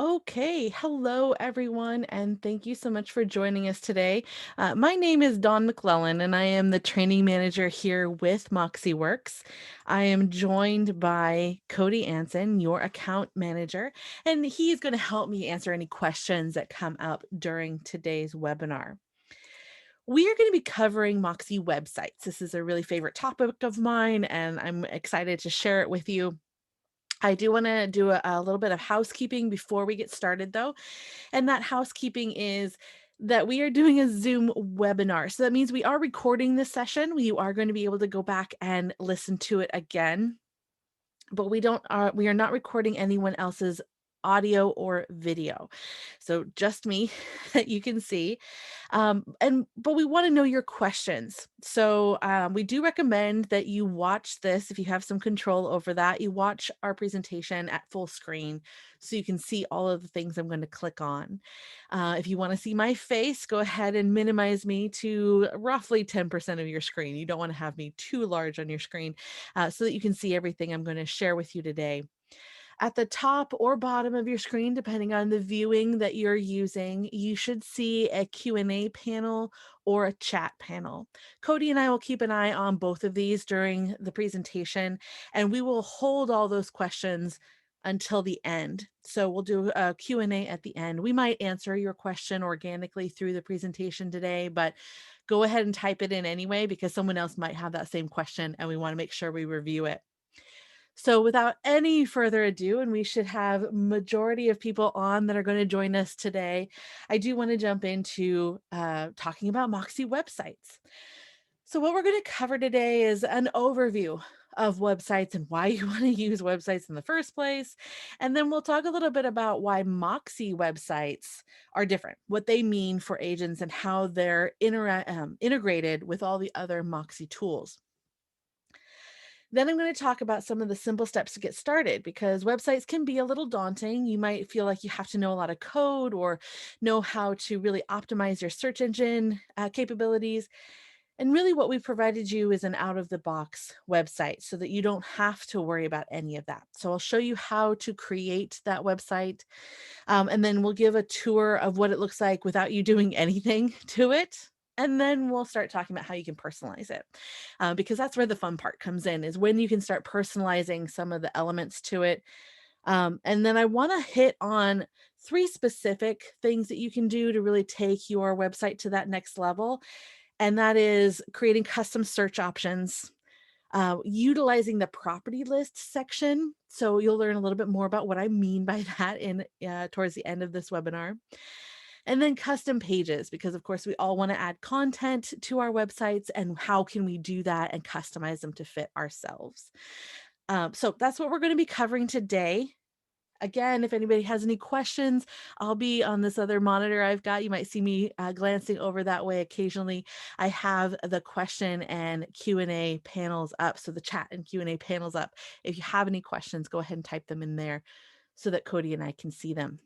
Okay, hello everyone, and thank you so much for joining us today. My name is Dawn McClellan, and I am the training manager here with Moxie Works. I am joined by Cody Anson, your account manager, and he's going to help me answer any questions that come up during today's webinar. We are going to be covering Moxie websites. This is a really favorite topic of mine, and I'm excited to share it with you. I do want to do a little bit of housekeeping before we get started, though. And that housekeeping is that we are doing a Zoom webinar. So that means we are recording this session. You are going to be able to go back and listen to it again, but we are not recording anyone else's audio or video. So just me that you can see. But we want to know your questions. So we do recommend that you watch this if you have some control over that. You watch our presentation at full screen so you can see all of the things I'm going to click on. If you want to see my face, go ahead and minimize me to roughly 10% of your screen. You don't want to have me too large on your screen so that you can see everything I'm going to share with you today. At the top or bottom of your screen, depending on the viewing that you're using, you should see a Q&A panel or a chat panel. Cody and I will keep an eye on both of these during the presentation, and we will hold all those questions until the end. So we'll do a Q&A at the end. We might answer your question organically through the presentation today, but go ahead and type it in anyway because someone else might have that same question and we want to make sure we review it. So without any further ado, and we should have majority of people on that are going to join us today, I do want to jump into talking about Moxie websites. So what we're going to cover today is an overview of websites and why you want to use websites in the first place. And then we'll talk a little bit about why Moxie websites are different, what they mean for agents and how they're integrated with all the other Moxie tools. Then I'm going to talk about some of the simple steps to get started because websites can be a little daunting. You might feel like you have to know a lot of code or know how to really optimize your search engine capabilities. And really, what we've provided you is an out of the box website so that you don't have to worry about any of that. So I'll show you how to create that website. And then we'll give a tour of what it looks like without you doing anything to it. And then we'll start talking about how you can personalize it because that's where the fun part comes in is when you can start personalizing some of the elements to it. And then I want to hit on 3 specific things that you can do to really take your website to that next level. And that is creating custom search options, utilizing the property list section. So you'll learn a little bit more about what I mean by that in towards the end of this webinar. And then custom pages, because of course we all want to add content to our websites and how can we do that and customize them to fit ourselves. So that's what we're going to be covering today. Again, if anybody has any questions, I'll be on this other monitor I've got. You might see me glancing over that way occasionally. I have the question and Q&A panels up. So the chat and Q&A panels up. If you have any questions, go ahead and type them in there so that Cody and I can see them.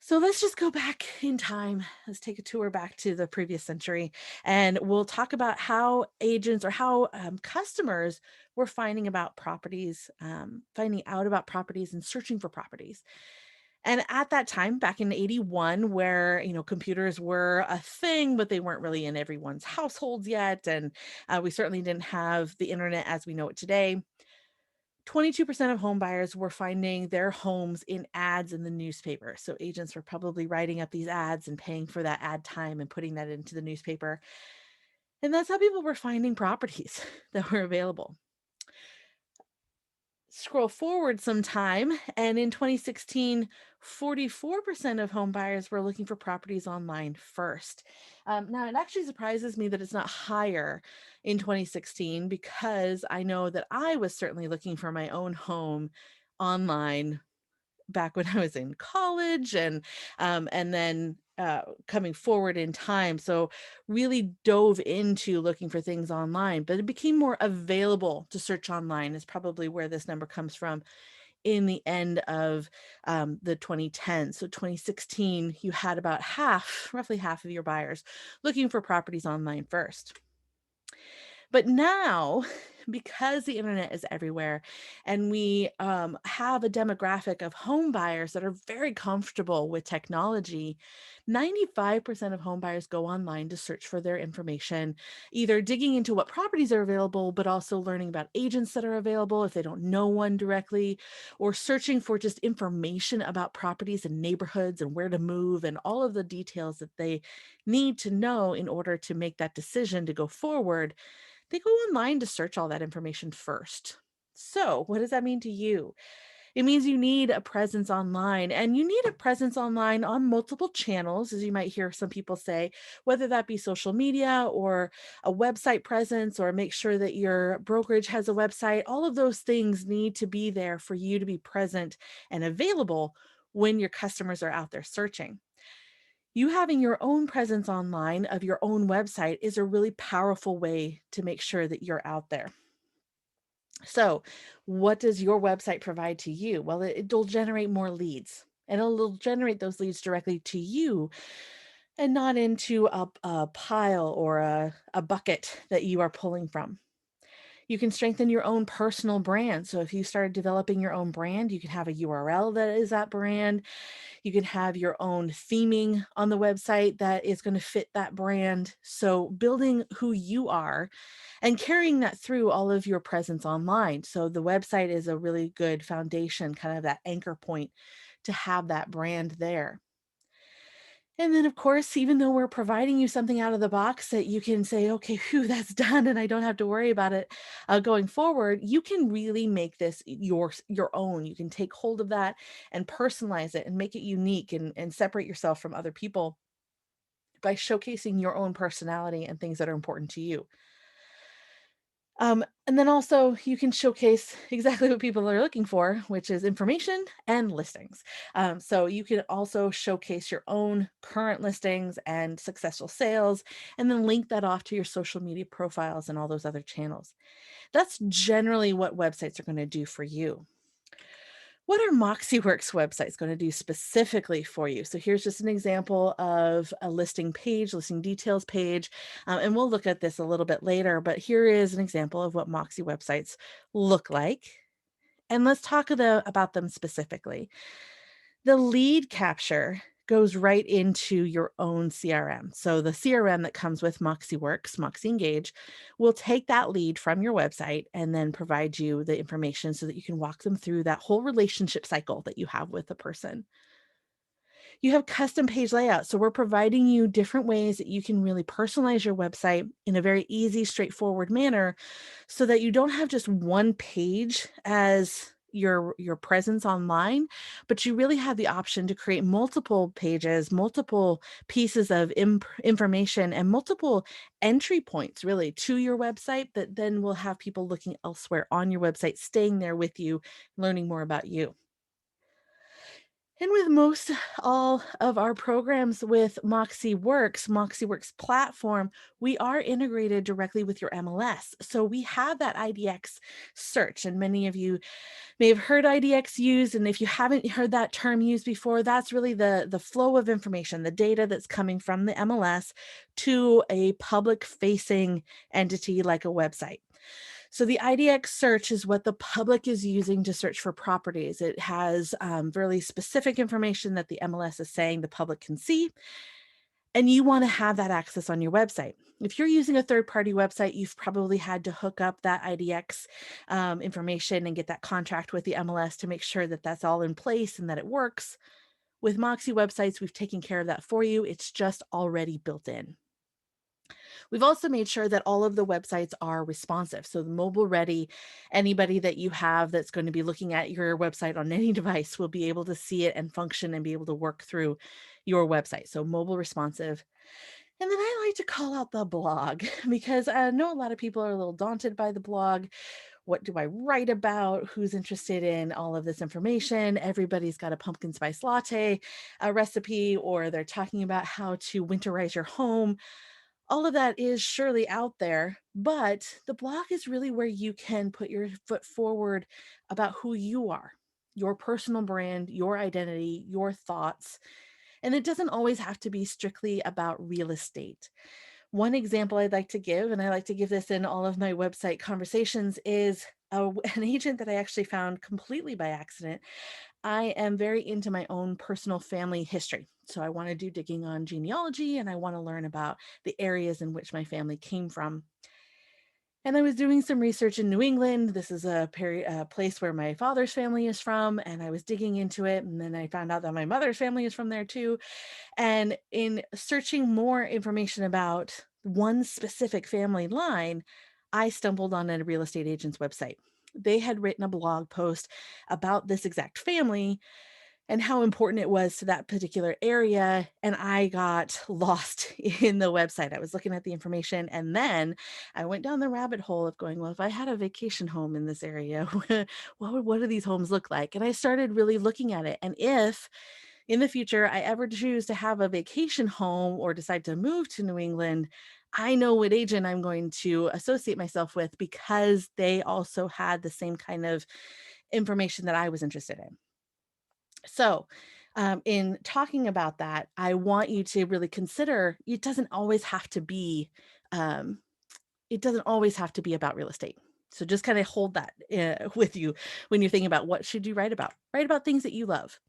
So let's just go back in time. Let's take a tour back to the previous century, and we'll talk about how agents or how customers were finding about properties, finding out about properties and searching for properties. And at that time, back in 81, where computers were a thing, but they weren't really in everyone's households yet, and we certainly didn't have the internet as we know it today. 22% of home buyers were finding their homes in ads in the newspaper. So agents were probably writing up these ads and paying for that ad time and putting that into the newspaper. And that's how people were finding properties that were available. Scroll forward some time, and in 2016, 44% of home buyers were looking for properties online first. Now, it actually surprises me that it's not higher in 2016 because I know that I was certainly looking for my own home online back when I was in college and then coming forward in time. So really dove into looking for things online, but it became more available to search online is probably where this number comes from in the end of the 2010s. So 2016, you had about roughly half of your buyers looking for properties online first. But now because the internet is everywhere and we have a demographic of home buyers that are very comfortable with technology, 95% of home buyers go online to search for their information, either digging into what properties are available, but also learning about agents that are available if they don't know one directly, or searching for just information about properties and neighborhoods and where to move and all of the details that they need to know in order to make that decision to go forward. They go online to search all that information first. So, what does that mean to you? It means you need a presence online, and you need a presence online on multiple channels, as you might hear some people say, whether that be social media or a website presence, or make sure that your brokerage has a website. All of those things need to be there for you to be present and available when your customers are out there searching. You having your own presence online of your own website is a really powerful way to make sure that you're out there. So, what does your website provide to you? Well, it'll generate more leads, and it'll generate those leads directly to you and not into a pile or a bucket that you are pulling from. You can strengthen your own personal brand. So, if you started developing your own brand, you can have a URL that is that brand. You can have your own theming on the website that is going to fit that brand. So, building who you are and carrying that through all of your presence online. So, the website is a really good foundation, kind of that anchor point to have that brand there. And then, of course, even though we're providing you something out of the box that you can say, okay, phew, that's done, and I don't have to worry about it going forward, you can really make this your own. You can take hold of that and personalize it and make it unique and separate yourself from other people by showcasing your own personality and things that are important to you. And then also you can showcase exactly what people are looking for, which is information and listings. So you can also showcase your own current listings and successful sales, and then link that off to your social media profiles and all those other channels. That's generally what websites are going to do for you. What are MoxieWorks websites going to do specifically for you? So here's just an example of a listing page, listing details page, and we'll look at this a little bit later, but here is an example of what Moxie websites look like. And let's talk about them specifically. The lead capture goes right into your own CRM. So the CRM that comes with MoxieWorks, Moxie Engage, will take that lead from your website and then provide you the information so that you can walk them through that whole relationship cycle that you have with the person. You have custom page layout. So we're providing you different ways that you can really personalize your website in a very easy, straightforward manner so that you don't have just one page as your presence online, but you really have the option to create multiple pages, multiple pieces of information, and multiple entry points really to your website that then will have people looking elsewhere on your website, staying there with you, learning more about you. And with most all of our programs with MoxieWorks platform, we are integrated directly with your MLS. So we have that IDX search, and many of you may have heard IDX used. And if you haven't heard that term used before, that's really the flow of information, the data that's coming from the MLS to a public facing entity like a website. So the IDX search is what the public is using to search for properties. It has really specific information that the MLS is saying the public can see, and you want to have that access on your website. If you're using a third-party website, you've probably had to hook up that IDX information and get that contract with the MLS to make sure that that's all in place and that it works. With Moxie websites, we've taken care of that for you. It's just already built in. We've also made sure that all of the websites are responsive. So the mobile ready, anybody that you have that's going to be looking at your website on any device will be able to see it and function and be able to work through your website. So mobile responsive. And then I like to call out the blog because I know a lot of people are a little daunted by the blog. What do I write about? Who's interested in all of this information? Everybody's got a pumpkin spice latte recipe, or they're talking about how to winterize your home. All of that is surely out there, but the blog is really where you can put your foot forward about who you are, your personal brand, your identity, your thoughts. And it doesn't always have to be strictly about real estate. One example I'd like to give, and I like to give this in all of my website conversations, is an agent that I actually found completely by accident. I am very into my own personal family history. So I want to do digging on genealogy and I want to learn about the areas in which my family came from. And I was doing some research in New England. This is a place where my father's family is from, and I was digging into it. And then I found out that my mother's family is from there too. And in searching more information about one specific family line, I stumbled on a real estate agent's website. They had written a blog post about this exact family and how important it was to that particular area. And I got lost in the website. I was looking at the information and then I went down the rabbit hole of going, well, if I had a vacation home in this area, what do these homes look like? And I started really looking at it. And if in the future I ever choose to have a vacation home or decide to move to New England, I know what agent I'm going to associate myself with because they also had the same kind of information that I was interested in. So, in talking about that, I want you to really consider um, it doesn't always have to be about real estate. So just kind of hold that with you when you're thinking about what should you write about. Write about things that you love.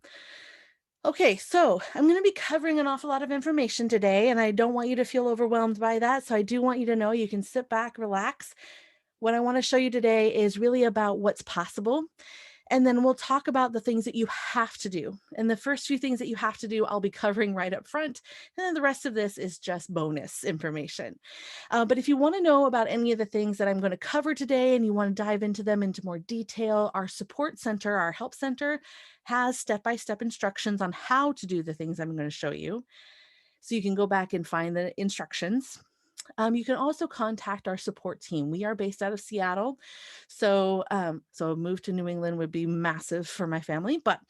Okay, so I'm going to be covering an awful lot of information today, and I don't want you to feel overwhelmed by that. So I do want you to know you can sit back, relax. What I want to show you today is really about what's possible. And then we'll talk about the things that you have to do. And the first few things that you have to do, I'll be covering right up front. And then the rest of this is just bonus information. But if you want to know about any of the things that I'm going to cover today and you want to dive into them into more detail, our support center, our help center, has step-by-step instructions on how to do the things I'm going to show you. So you can go back and find the instructions. You can also contact our support team. We are based out of Seattle, so a move to New England would be massive for my family. But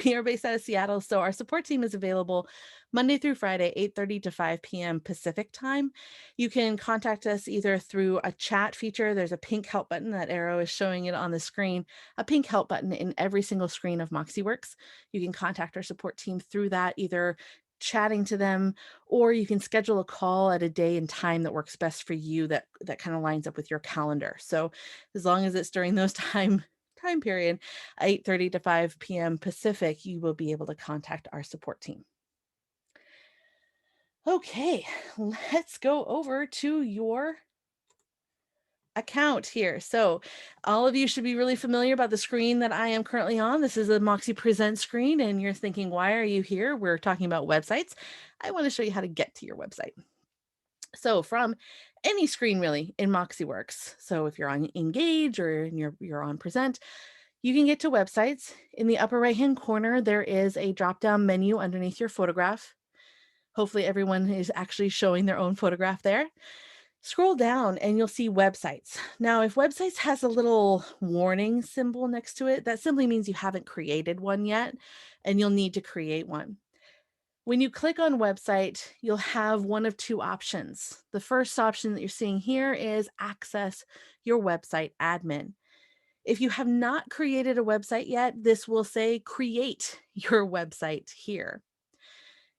we are based out of Seattle, so our support team is available Monday through Friday, 8:30 to 5 p.m. Pacific time. You can contact us either through a chat feature. There's a pink help button. That arrow is showing it on the screen. A pink help button in every single screen of MoxieWorks. You can contact our support team through that, either chatting to them, or you can schedule a call at a day and time that works best for you, that kind of lines up with your calendar. So as long as it's during those time period, 8:30 to 5 p.m. Pacific, you will be able to contact our support team. Okay, let's go over to your account here. So all of you should be really familiar about the screen that I am currently on. This is a Moxie Present screen, and you're thinking, why are you here? We're talking about websites. I want to show you how to get to your website. So from any screen really in MoxieWorks. So if you're on Engage or you're on Present, you can get to websites. In the upper right-hand corner, there is a drop-down menu underneath your photograph. Hopefully everyone is actually showing their own photograph there. Scroll down and you'll see websites. Now, if websites has a little warning symbol next to it, that simply means you haven't created one yet, and you'll need to create one. When you click on website, you'll have one of two options. The first option that you're seeing here is access your website admin. If you have not created a website yet, this will say create your website here.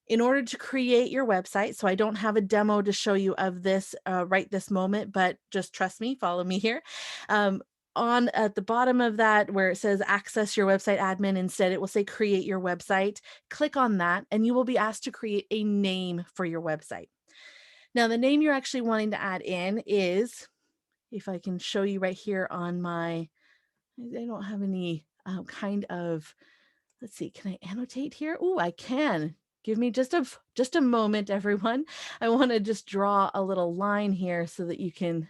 In order to create your website, so I don't have a demo to show you of this right this moment, but just trust me, follow me here. On at the bottom of that where it says access your website admin, instead it will say create your website. Click on that and you will be asked to create a name for your website. Now the name you're actually wanting to add in is, if I can show you right here on my, I don't have any kind of, let's see, can I annotate here? Oh, I can. Give me just a moment, everyone. I want to just draw a little line here so that you can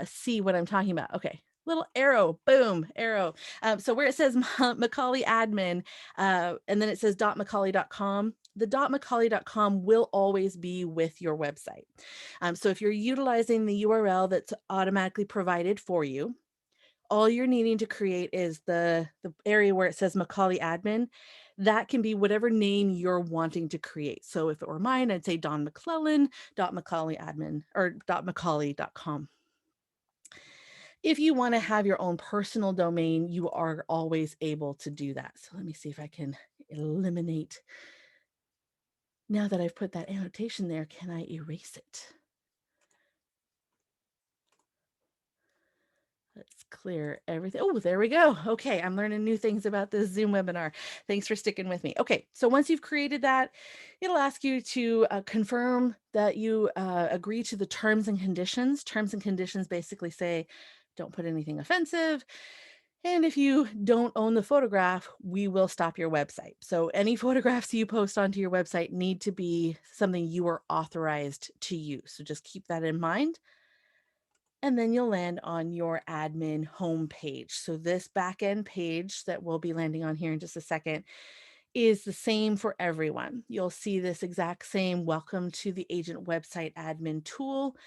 see what I'm talking about. Okay, little arrow, boom, arrow. So where it says McColly admin, and then it says .mccolly.com, the .mccolly.com will always be with your website. So if you're utilizing the URL that's automatically provided for you, all you're needing to create is the area where it says McColly admin. That can be whatever name you're wanting to create. So if it were mine, I'd say Don McClellan, .mccolly admin, or .mccolly.com. If you want to have your own personal domain, you are always able to do that. So let me see if I can eliminate Now that I've put that annotation there, can I erase it? Let's clear everything. Oh, there we go. Okay, I'm learning new things about this Zoom webinar. Thanks for sticking with me. Okay, so once you've created that, it'll ask you to confirm that you agree to the terms and conditions. Terms and conditions basically say, don't put anything offensive. And if you don't own the photograph, we will stop your website. So any photographs you post onto your website need to be something you are authorized to use. So just keep that in mind. And then you'll land on your admin home page. So this backend page that we'll be landing on here in just a second is the same for everyone. You'll see this exact same welcome to the agent website admin tool.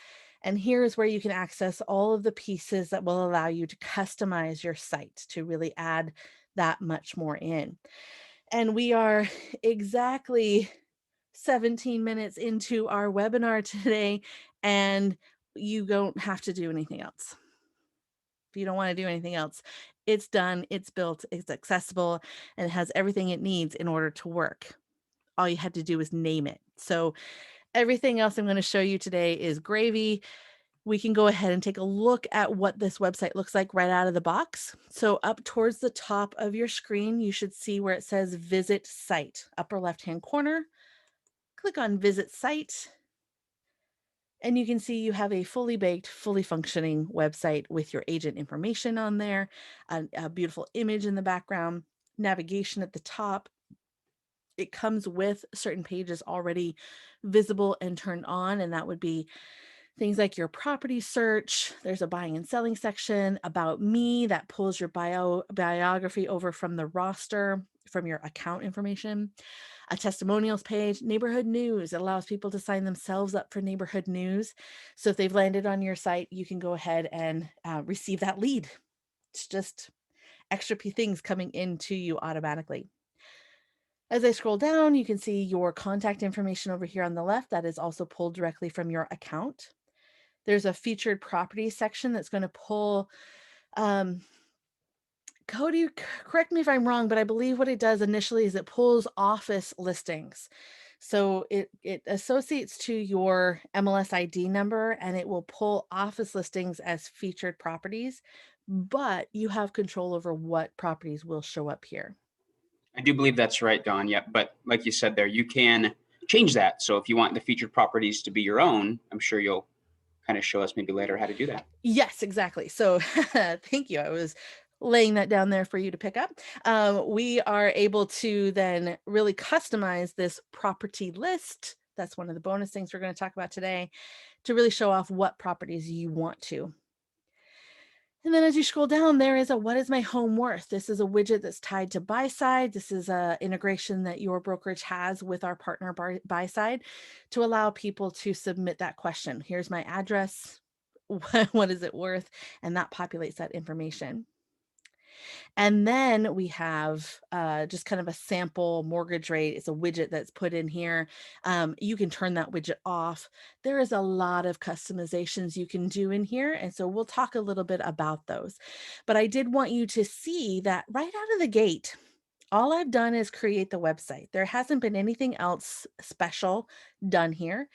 And here is where you can access all of the pieces that will allow you to customize your site to really add that much more in. And we are exactly 17 minutes into our webinar today, and you don't have to do anything else. If you don't want to do anything else, it's done, it's built, it's accessible, and it has everything it needs in order to work. All you had to do is name it. So everything else I'm going to show you today is gravy. We can go ahead and take a look at what this website looks like right out of the box. So up towards the top of your screen, you should see where it says Visit Site, upper left-hand corner. Click on Visit Site. And you can see you have a fully baked, fully functioning website with your agent information on there, a beautiful image in the background, navigation at the top. It comes with certain pages already visible and turned on, and that would be things like your property search. There's a buying and selling section, about me, that pulls your biography over from the roster, from your account information, a testimonials page, neighborhood news. It allows people to sign themselves up for neighborhood news. So if they've landed on your site, you can go ahead and receive that lead. It's just extra things coming into you automatically. As I scroll down, you can see your contact information over here on the left. That is also pulled directly from your account. There's a featured property section that's going to pull, Cody, correct me if I'm wrong, but I believe what it does initially is it pulls office listings. So it associates to your MLS ID number, and it will pull office listings as featured properties, but you have control over what properties will show up here. I do believe that's right, Don. Yeah, but like you said there, you can change that. So if you want the featured properties to be your own, I'm sure you'll kind of show us maybe later how to do that. Yes, exactly. So thank you. I was laying that down there for you to pick up. We are able to then really customize this property list. That's one of the bonus things we're going to talk about today, to really show off what properties you want to. And then as you scroll down, there is a what is my home worth? This is a widget that's tied to BuySide. This is an integration that your brokerage has with our partner BuySide to allow people to submit that question. Here's my address. What is it worth? And that populates that information. And then we have just kind of a sample mortgage rate. It's a widget that's put in here. You can turn that widget off. There is a lot of customizations you can do in here. And so we'll talk a little bit about those. But I did want you to see that right out of the gate, all I've done is create the website. There hasn't been anything else special done here.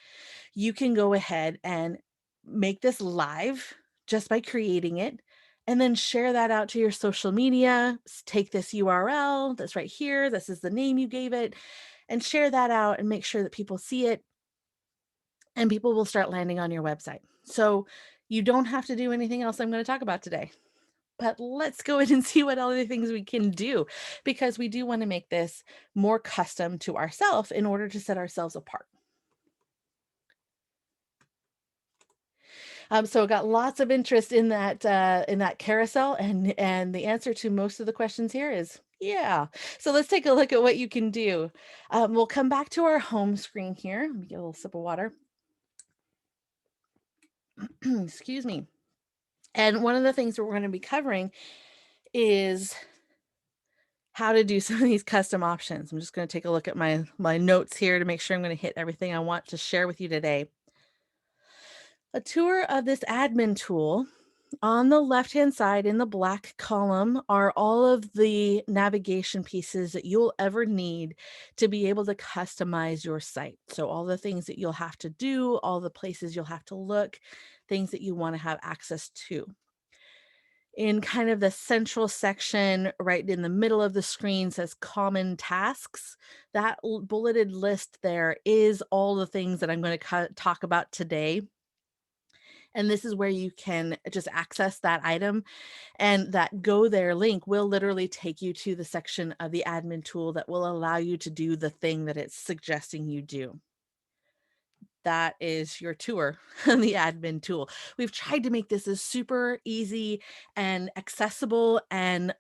You can go ahead and make this live just by creating it, and then share that out to your social media. Take this URL that's right here. This is the name you gave it, and share that out and make sure that people see it, and people will start landing on your website. So you don't have to do anything else I'm going to talk about today. But let's go in and see what other things we can do, because we do want to make this more custom to ourselves in order to set ourselves apart. So I got lots of interest in that carousel, and the answer to most of the questions here is yeah. So let's take a look at what you can do. We'll come back to our home screen here. Let me get a little sip of water. Excuse me. And one of the things that we're going to be covering is how to do some of these custom options. I'm just going to take a look at my notes here to make sure I'm going to hit everything I want to share with you today. A tour of this admin tool On the left-hand side in the black column are all of the navigation pieces that you'll ever need to be able to customize your site. So all the things that you'll have to do, all the places you'll have to look, things that you want to have access to. In kind of the central section, right in the middle of the screen says common tasks. That bulleted list there is all the things that I'm going to talk about today. And this is where you can just access that item. And that go there link will literally take you to the section of the admin tool that will allow you to do the thing that it's suggesting you do. That is your tour on the admin tool. We've tried to make this as super easy and accessible and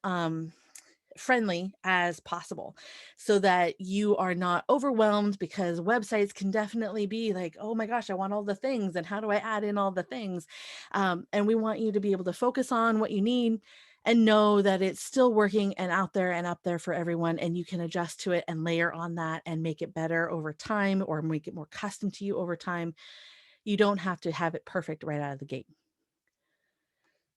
friendly as possible so that you are not overwhelmed, because websites can definitely be like, oh my gosh, I want all the things and how do I add in all the things. And we want you to be able to focus on what you need and know that it's still working and out there and up there for everyone, and you can adjust to it and layer on that and make it better over time or make it more custom to you over time. You don't have to have it perfect right out of the gate.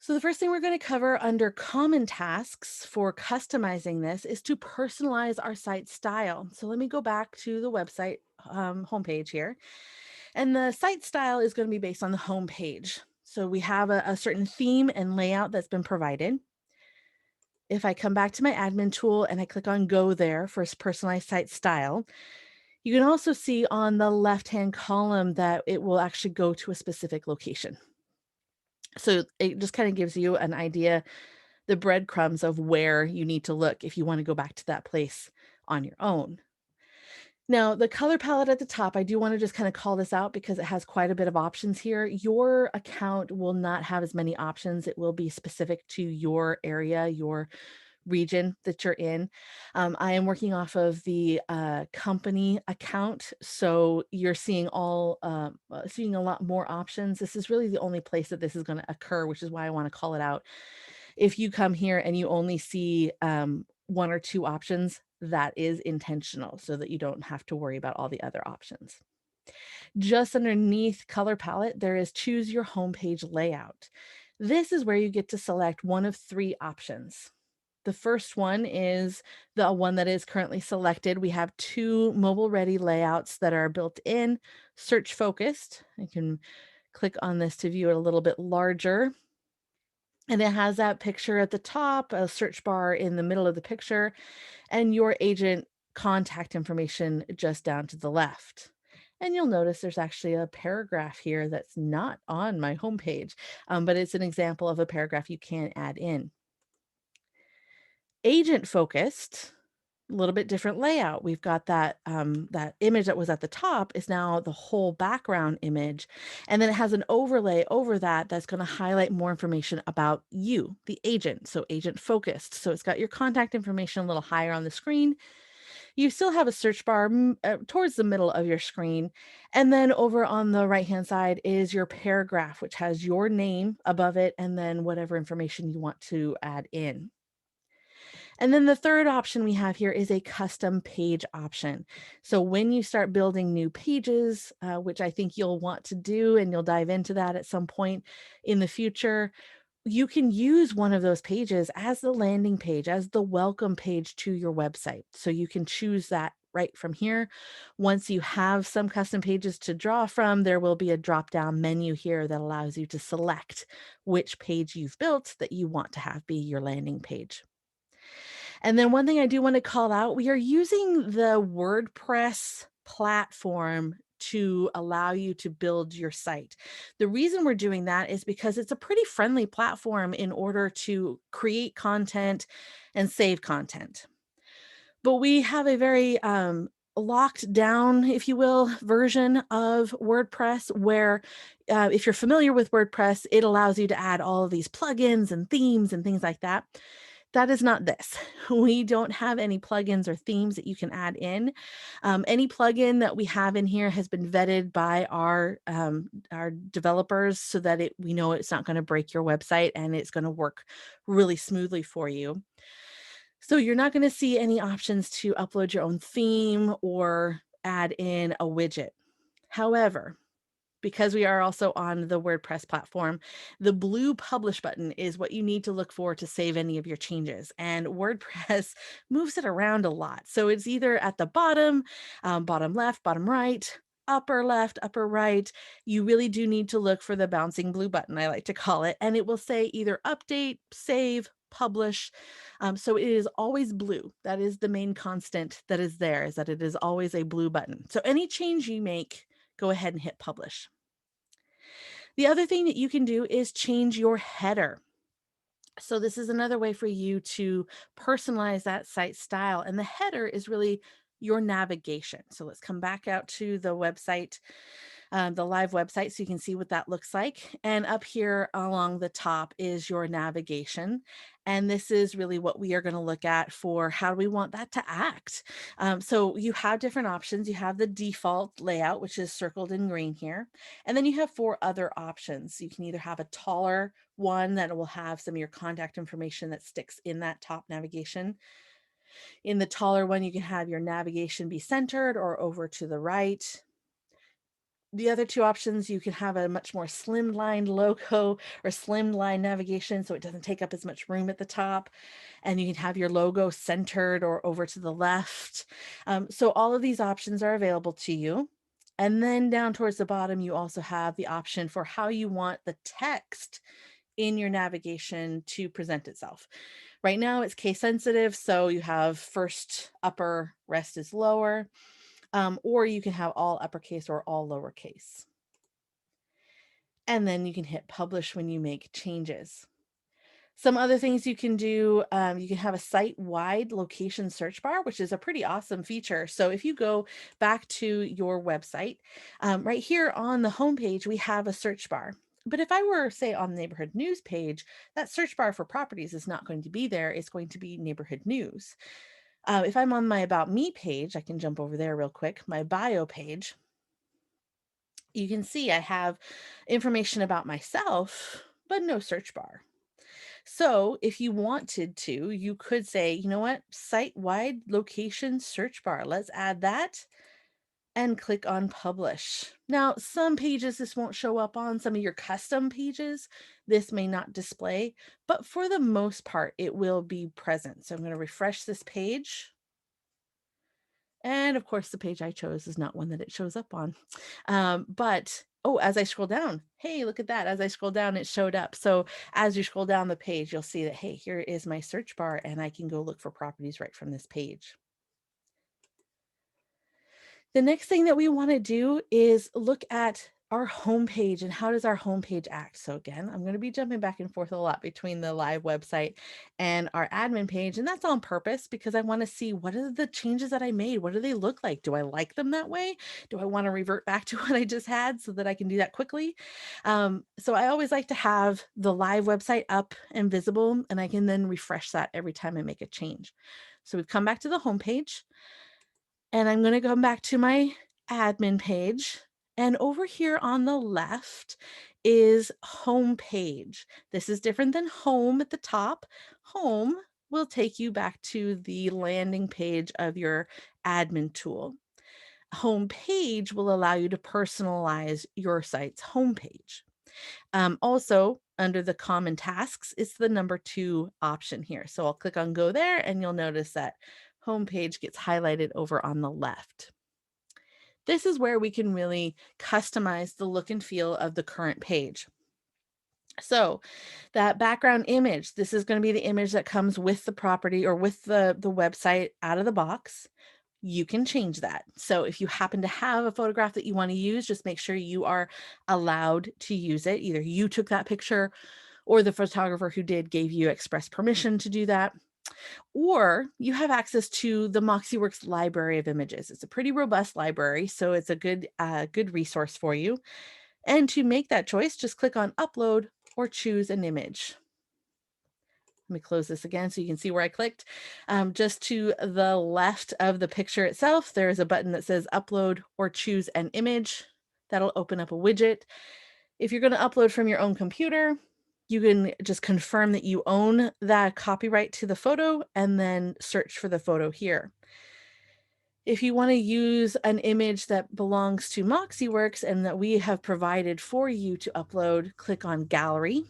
So the first thing we're going to cover under common tasks for customizing this is to personalize our site style. So let me go back to the website homepage here. And the site style is going to be based on the homepage. So we have a certain theme and layout that's been provided. If I come back to my admin tool and I click on go there for personalized site style, you can also see on the left-hand column that it will actually go to a specific location. So it just kind of gives you an idea, the breadcrumbs of where you need to look if you want to go back to that place on your own. Now, the color palette at the top, I do want to just kind of call this out because it has quite a bit of options here. Your account will not have as many options. It will be specific to your area, your region that you're in. I am working off of the company account, so you're seeing a lot more options. This is really the only place that this is going to occur, which is why I want to call it out. If you come here and you only see one or two options, that is intentional so that you don't have to worry about all the other options. Just underneath color palette, there is choose your homepage layout. This is where you get to select one of three options. The first one is the one that is currently selected. We have two mobile ready layouts that are built in, search focused. I can click on this to view it a little bit larger. And it has that picture at the top, a search bar in the middle of the picture, and your agent contact information just down to the left. And you'll notice there's actually a paragraph here that's not on my homepage, but it's an example of a paragraph you can add in. Agent focused, a little bit different layout. We've got that image that was at the top is now the whole background image, and then it has an overlay over that that's going to highlight more information about you, the agent. So agent focused. So it's got your contact information a little higher on the screen. You still have a search bar towards the middle of your screen, and then over on the right hand side is your paragraph, which has your name above it and then whatever information you want to add in. And then the third option we have here is a custom page option. So when you start building new pages, which I think you'll want to do, and you'll dive into that at some point in the future, you can use one of those pages as the landing page, as the welcome page to your website. So you can choose that right from here. Once you have some custom pages to draw from, there will be a drop down menu here that allows you to select which page you've built that you want to have be your landing page. And then one thing I do want to call out, we are using the WordPress platform to allow you to build your site. The reason we're doing that is because it's a pretty friendly platform in order to create content and save content. But we have a very locked down, if you will, version of WordPress where if you're familiar with WordPress, it allows you to add all of these plugins and themes and things like that. That is not this. We don't have any plugins or themes that you can add in. Any plugin that we have in here has been vetted by our developers so that we know it's not going to break your website and it's going to work really smoothly for you. So you're not going to see any options to upload your own theme or add in a widget. However, Because we are also on the WordPress platform, the blue publish button is what you need to look for to save any of your changes. And WordPress moves it around a lot. So it's either at the bottom, bottom left, bottom right, upper left, upper right. You really do need to look for the bouncing blue button, I like to call it. And it will say either update, save, publish. So it is always blue. That is the main constant that is there, is that it is always a blue button. So any change you make, go ahead and hit publish. The other thing that you can do is change your header. So this is another way for you to personalize that site style. And the header is really your navigation. So let's come back out to the website, the live website, so you can see what that looks like. And up here along the top is your navigation. And this is really what we are going to look at for how we want that to act. So you have different options. You have the default layout, which is circled in green here. And then you have 4 other options. You can either have a taller one that will have some of your contact information that sticks in that top navigation. In the taller one, you can have your navigation be centered or over to the right. The other 2 options, you can have a much more slimline logo or slimline navigation so it doesn't take up as much room at the top. And you can have your logo centered or over to the left. So all of these options are available to you. And then down towards the bottom, you also have the option for how you want the text in your navigation to present itself. Right now it's case sensitive, so you have first upper, rest is lower, or you can have all uppercase or all lowercase. And then you can hit publish when you make changes. Some other things you can do, you can have a site-wide location search bar, which is a pretty awesome feature. So if you go back to your website, right here on the homepage, we have a search bar. But if I were, say, on the neighborhood news page, that search bar for properties is not going to be there. It's going to be neighborhood news. If I'm on my About Me page, I can jump over there real quick, my bio page. You can see I have information about myself, but no search bar. So if you wanted to, you could say, you know what, site-wide location search bar. Let's add that and click on publish. Now, some pages this won't show up on, some of your custom pages, this may not display, but for the most part, it will be present. So I'm going to refresh this page. And of course, the page I chose is not one that it shows up on. But oh, as I scroll down, hey, look at that. As I scroll down, it showed up. So as you scroll down the page, you'll see that, hey, here is my search bar and I can go look for properties right from this page. The next thing that we want to do is look at our homepage and how does our homepage act. So again, I'm going to be jumping back and forth a lot between the live website and our admin page. And that's on purpose because I want to see what are the changes that I made? What do they look like? Do I like them that way? Do I want to revert back to what I just had so that I can do that quickly? So I always like to have the live website up and visible, and I can then refresh that every time I make a change. So we've come back to the homepage. And I'm going to come back to my admin page. And over here on the left is home page. This is different than home at the top. Home will take you back to the landing page of your admin tool. Home page will allow you to personalize your site's homepage. Also, under the common tasks, it's the number 2 option here. So I'll click on go there and you'll notice that homepage gets highlighted over on the left. This is where we can really customize the look and feel of the current page. So that background image, this is going to be the image that comes with the property or with the website out of the box. You can change that. So if you happen to have a photograph that you want to use, just make sure you are allowed to use it. Either you took that picture or the photographer who did gave you express permission to do that. Or you have access to the MoxieWorks library of images. It's a pretty robust library, so it's a good resource for you. And to make that choice, just click on upload or choose an image. Let me close this again so you can see where I clicked. Just to the left of the picture itself, there is a button that says upload or choose an image. That'll open up a widget. If you're going to upload from your own computer, you can just confirm that you own that copyright to the photo and then search for the photo here. If you want to use an image that belongs to MoxieWorks and that we have provided for you to upload, click on Gallery.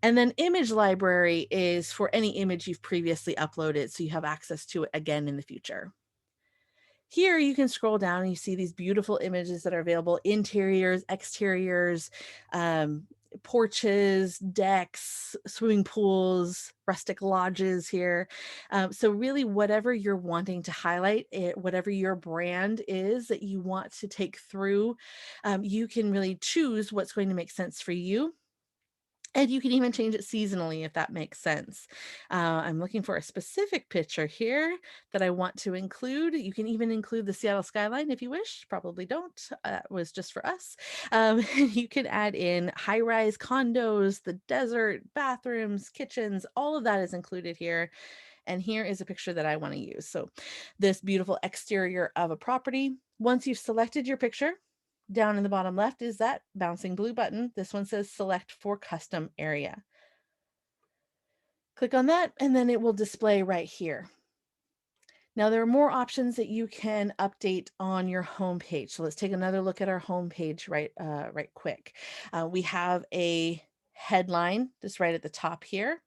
And then Image Library is for any image you've previously uploaded, so you have access to it again in the future. Here you can scroll down and you see these beautiful images that are available: interiors, exteriors, um, porches, decks, swimming pools, rustic lodges here. So really whatever you're wanting to highlight, whatever your brand is that you want to take through, you can really choose what's going to make sense for you. And you can even change it seasonally if that makes sense. I'm looking for a specific picture here that I want to include. You can even include the Seattle skyline if you wish. Probably don't. That was just for us. You can add in high-rise condos, the desert, bathrooms, kitchens. All of that is included here. And here is a picture that I want to use. So this beautiful exterior of a property. Once you've selected your picture, down in the bottom left is that bouncing blue button. This one says select for custom area. Click on that and then it will display right here. Now there are more options that you can update on your home page. So let's take another look at our home page right quick. We have a headline just right at the top here.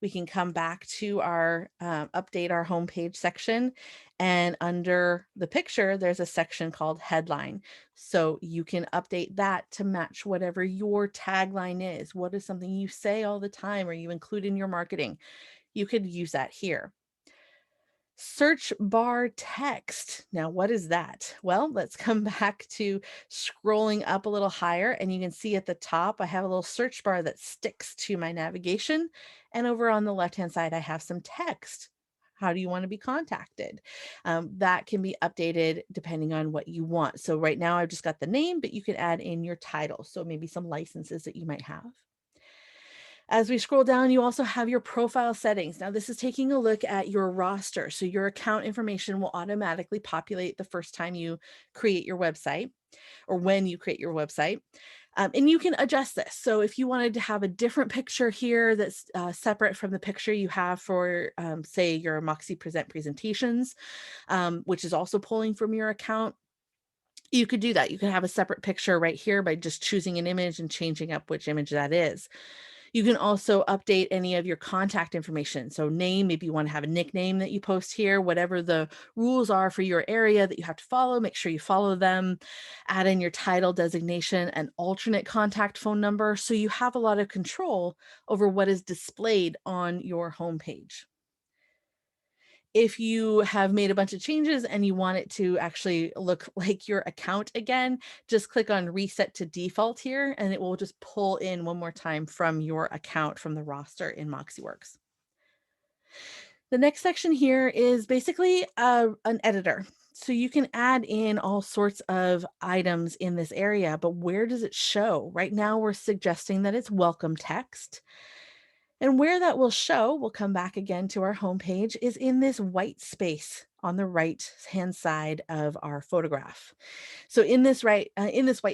We can come back to our update our homepage section, and under the picture, there's a section called headline. So you can update that to match whatever your tagline is. What is something you say all the time or you include in your marketing? You could use that here. Search bar text. Now, what is that? Well, let's come back to scrolling up a little higher, and you can see at the top, I have a little search bar that sticks to my navigation. And over on the left-hand side, I have some text. How do you want to be contacted? That can be updated depending on what you want. So right now, I've just got the name, but you can add in your title. So maybe some licenses that you might have. As we scroll down, you also have your profile settings. Now, this is taking a look at your roster. So your account information will automatically populate the first time you create your website or when you create your website. And you can adjust this. So if you wanted to have a different picture here that's separate from the picture you have for, say, your Moxie Present presentations, which is also pulling from your account, you could do that. You could have a separate picture right here by just choosing an image and changing up which image that is. You can also update any of your contact information. So name, maybe you want to have a nickname that you post here, whatever the rules are for your area that you have to follow, make sure you follow them. Add in your title, designation, and alternate contact phone number. So you have a lot of control over what is displayed on your homepage. If you have made a bunch of changes and you want it to actually look like your account again, just click on reset to default here and it will just pull in one more time from your account from the roster in MoxieWorks. The next section here is basically an editor. So you can add in all sorts of items in this area, but where does it show? Right now we're suggesting that it's welcome text. And where that will show, we'll come back again to our homepage, is in this white space on the right-hand side of our photograph. So in this white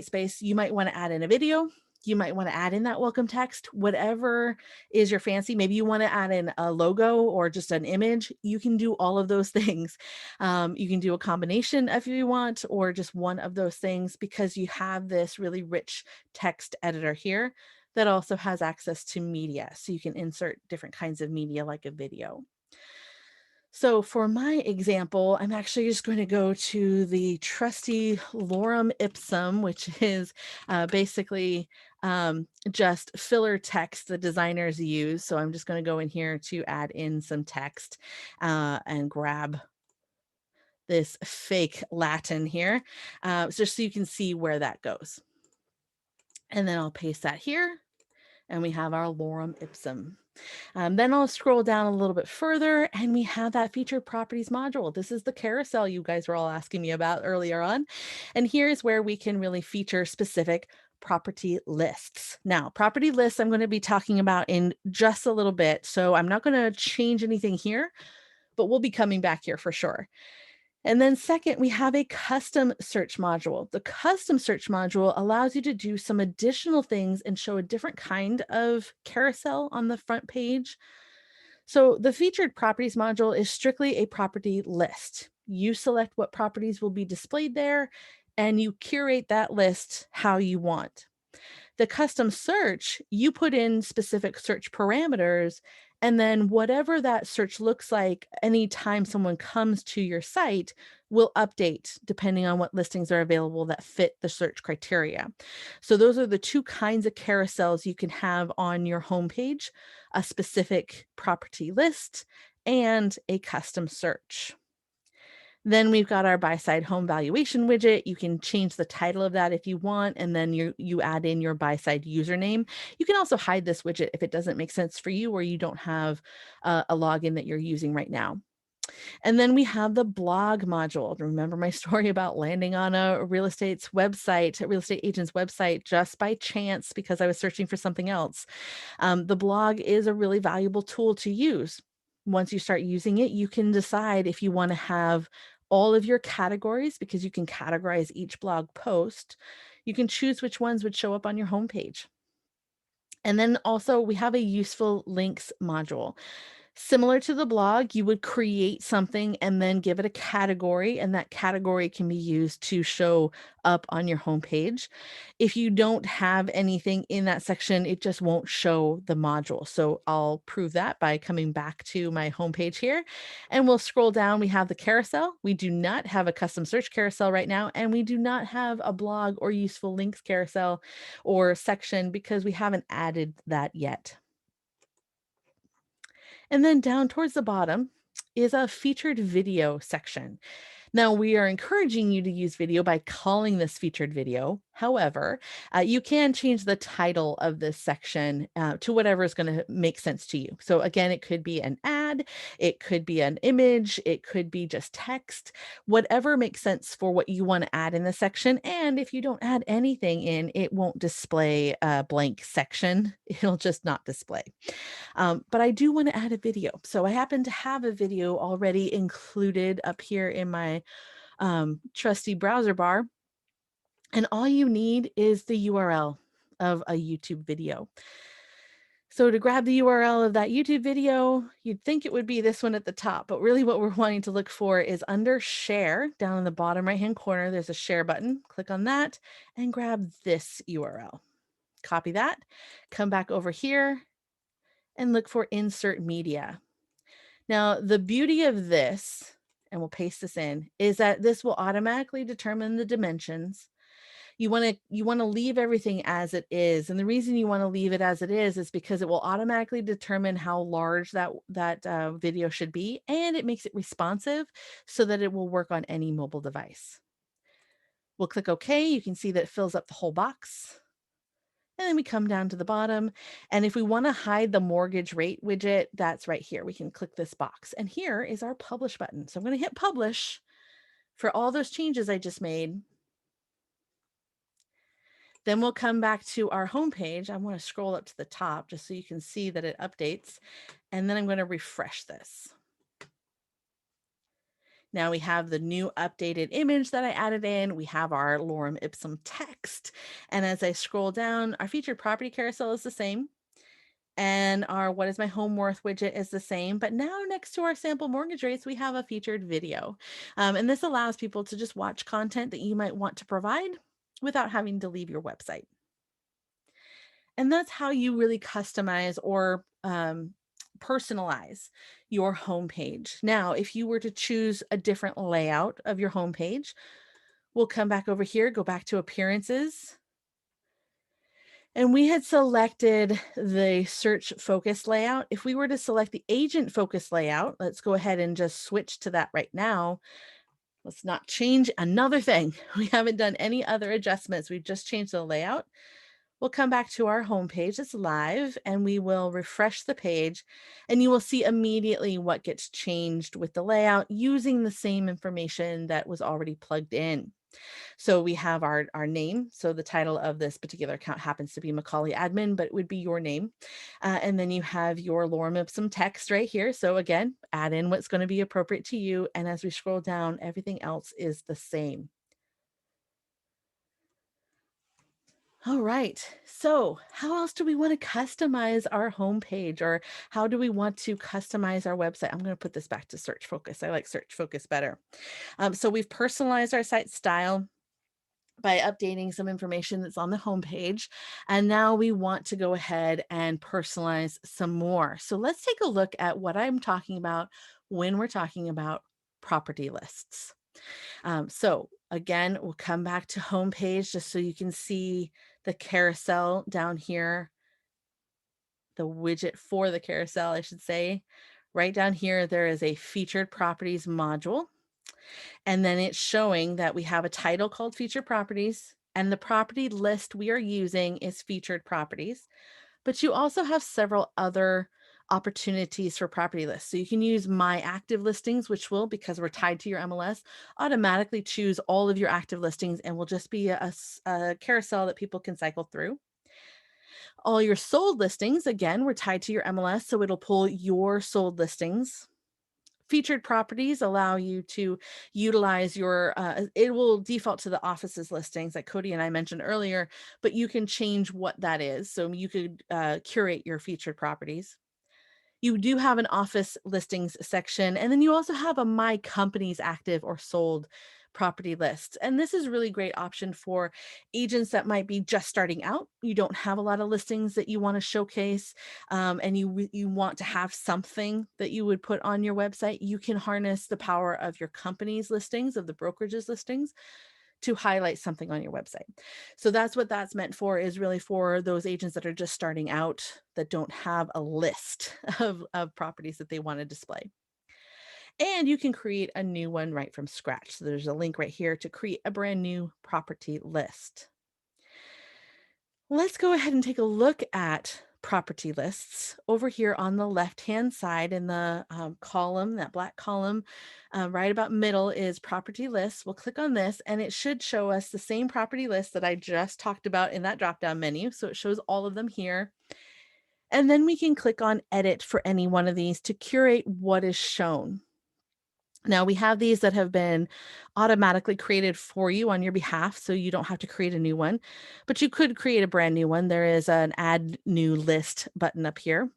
space, you might want to add in a video. You might want to add in that welcome text, whatever is your fancy. Maybe you want to add in a logo or just an image. You can do all of those things. You can do a combination if you want, or just one of those things, because you have this really rich text editor here that also has access to media. So you can insert different kinds of media like a video. So for my example, I'm actually just going to go to the trusty lorem ipsum, which is basically just filler text the designers use. So I'm just going to go in here to add in some text and grab this fake Latin here, just so you can see where that goes. And then I'll paste that here. And we have our lorem ipsum. Then I'll scroll down a little bit further and we have that featured properties module. This is the carousel you guys were all asking me about earlier on. And here's where we can really feature specific property lists. Now, property lists I'm going to be talking about in just a little bit. So I'm not going to change anything here, but we'll be coming back here for sure. And then second, we have a custom search module. The custom search module allows you to do some additional things and show a different kind of carousel on the front page. So the featured properties module is strictly a property list. You select what properties will be displayed there, and you curate that list how you want. The custom search, you put in specific search parameters, and then whatever that search looks like anytime someone comes to your site will update depending on what listings are available that fit the search criteria. So, those are the two kinds of carousels you can have on your homepage: a specific property list and a custom search. Then we've got our buy side home valuation widget. You can change the title of that if you want, and then you add in your buy side username. You can also hide this widget if it doesn't make sense for you or you don't have a login that you're using right now. And then we have the blog module. Remember my story about landing on a real estate agent's website just by chance because I was searching for something else. The blog is a really valuable tool to use. Once you start using it, you can decide if you want to have all of your categories because you can categorize each blog post. You can choose which ones would show up on your homepage. And then also, we have a useful links module. Similar to the blog, you would create something and then give it a category, and that category can be used to show up on your homepage. If you don't have anything in that section, it just won't show the module. So I'll prove that by coming back to my homepage here, and we'll scroll down. We have the carousel. We do not have a custom search carousel right now, and we do not have a blog or useful links carousel or section because we haven't added that yet. And then down towards the bottom is a featured video section. Now, we are encouraging you to use video by calling this featured video. However, you can change the title of this section to whatever is going to make sense to you. So, again, it could be an ad, it could be an image, it could be just text, whatever makes sense for what you want to add in the section. And if you don't add anything in, it won't display a blank section, it'll just not display. But I do want to add a video. So I happen to have a video already included up here in my trusty browser bar. And all you need is the URL of a YouTube video. So to grab the URL of that YouTube video, you'd think it would be this one at the top, but really what we're wanting to look for is under share down in the bottom right-hand corner, there's a share button. Click on that and grab this URL. Copy that, come back over here and look for insert media. Now, the beauty of this, and we'll paste this in, is that this will automatically determine the dimensions. You want to leave everything as it is, and the reason you want to leave it as it is because it will automatically determine how large that video should be, and it makes it responsive so that it will work on any mobile device. We'll click OK. You can see that it fills up the whole box. And then we come down to the bottom. And if we want to hide the mortgage rate widget, that's right here. We can click this box. And here is our publish button. So I'm going to hit publish for all those changes I just made. Then we'll come back to our homepage. I want to scroll up to the top just so you can see that it updates. And then I'm going to refresh this. Now we have the new updated image that I added in. We have our lorem ipsum text. And as I scroll down, our featured property carousel is the same. And our what is my home worth widget is the same. But now next to our sample mortgage rates, we have a featured video. And this allows people to just watch content that you might want to provide without having to leave your website. And that's how you really customize or personalize your homepage. Now, if you were to choose a different layout of your homepage, we'll come back over here, go back to appearances. And we had selected the search focus layout. If we were to select the agent focus layout, let's go ahead and just switch to that right now. Let's not change another thing. We haven't done any other adjustments. We've just changed the layout. We'll come back to our home page. It's live, and we will refresh the page, and you will see immediately what gets changed with the layout using the same information that was already plugged in. So we have our name. So the title of this particular account happens to be McColly admin, but it would be your name. And then you have your lorem ipsum text right here. So again, add in what's going to be appropriate to you. And as we scroll down, everything else is the same. All right. So, how else do we want to customize our homepage, or how do we want to customize our website? I'm going to put this back to search focus. I like search focus better. So, we've personalized our site style by updating some information that's on the homepage. And now we want to go ahead and personalize some more. So, let's take a look at what I'm talking about when we're talking about property lists. So again, we'll come back to homepage just so you can see the carousel down here, the widget for the carousel, I should say. Right down here, there is a featured properties module. And then it's showing that we have a title called featured properties, and the property list we are using is featured properties. But you also have several other opportunities for property lists. So you can use my active listings, which will, because we're tied to your MLS, automatically choose all of your active listings and will just be a carousel that people can cycle through. All your sold listings, again, we're tied to your MLS, so it'll pull your sold listings. Featured properties allow you to utilize your, it will default to the office's listings like Cody and I mentioned earlier, but you can change what that is. So you could curate your featured properties. You do have an office listings section, and then you also have a my company's active or sold property list. And this is a really great option for agents that might be just starting out. You don't have a lot of listings that you want to showcase, and you want to have something that you would put on your website. You can harness the power of your company's listings, of the brokerage's listings, to highlight something on your website. So that's what that's meant for, is really for those agents that are just starting out, that don't have a list of properties that they want to display. And you can create a new one right from scratch. So there's a link right here to create a brand new property list. Let's go ahead and take a look at property lists over here on the left-hand side in the column, that black column, right about middle is property lists. We'll click on this and it should show us the same property list that I just talked about in that drop-down menu. So it shows all of them here. And then we can click on edit for any one of these to curate what is shown. Now we have these that have been automatically created for you on your behalf, so you don't have to create a new one, but you could create a brand new one. There is an add new list button up here.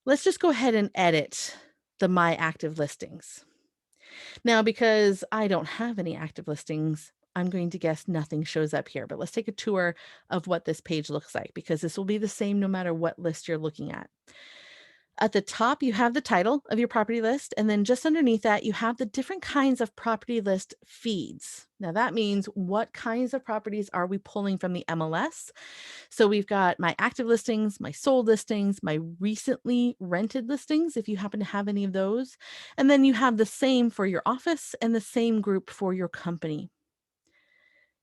Let's just go ahead and edit the my active listings. Now, because I don't have any active listings, I'm going to guess nothing shows up here, but let's take a tour of what this page looks like, because this will be the same no matter what list you're looking at. At the top, you have the title of your property list, and then just underneath that, you have the different kinds of property list feeds. Now, that means what kinds of properties are we pulling from the MLS? So we've got my active listings, my sold listings, my recently rented listings, if you happen to have any of those. And then you have the same for your office and the same group for your company.